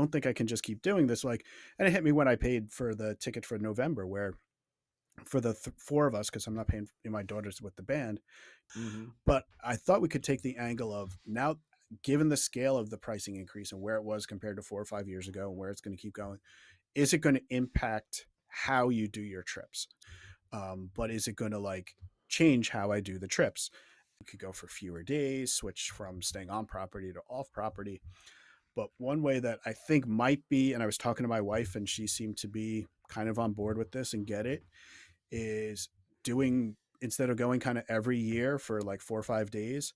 don't think I can just keep doing this. Like, and it hit me when I paid for the ticket for November, where for the four of us, because I'm not paying my daughter's with the band. Mm-hmm. But I thought we could take the angle of now, given the scale of the pricing increase and where it was compared to 4 or 5 years ago, and where it's going to keep going, is it going to impact how you do your trips? But is it going to like change how I do the trips? You could go for fewer days, switch from staying on property to off property. But one way that I think might be, and I was talking to my wife and she seemed to be kind of on board with this and get it, is doing, instead of going kind of every year for like 4 or 5 days,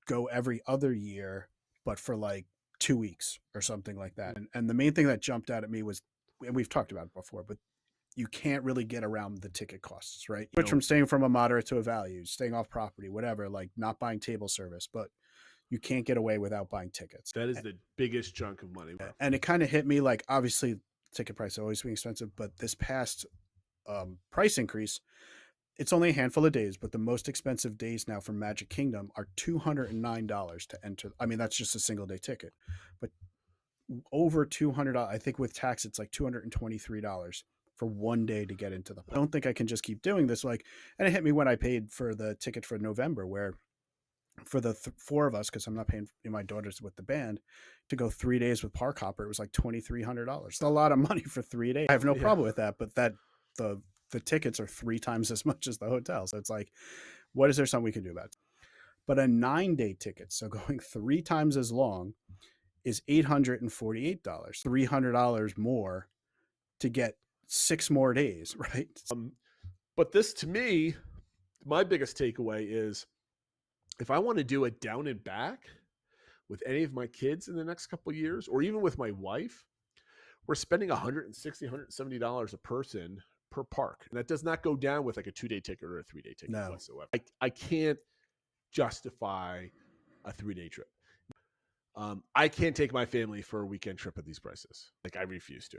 go every other year, but for like 2 weeks or something like that. And the main thing that jumped out at me was, and we've talked about it before, but you can't really get around the ticket costs, right? Which, from staying from a moderate to a value, staying off property, whatever, like not buying table service, but you can't get away without buying tickets. That is the biggest chunk of money. And it kind of hit me like, obviously, ticket price always being expensive, but this past price increase, it's only a handful of days, but the most expensive days now for Magic Kingdom are $209 to enter. I mean, that's just a single day ticket, but over $200. I think with tax, it's like $223 for one day to get into the. I don't think I can just keep doing this. Like, and it hit me when I paid for the ticket for November, where for the four of us, because I'm not paying my daughter's with the band, to go 3 days with Park Hopper, it was like $2,300. It's a lot of money for 3 days. I have no problem with that, but the tickets are 3 times as much as the hotel. So it's like, what is there something we can do about it? But a 9 day ticket, so going 3 times as long, is $848, $300 more to get 6 more days, right? But this, to me, my biggest takeaway is, if I want to do it down and back with any of my kids in the next couple of years, or even with my wife, we're spending $160, $170 a person per park. And that does not go down with like a 2-day ticket or a 3-day ticket whatsoever. I can't justify a 3-day trip. I can't take my family for a weekend trip at these prices. Like, I refuse to.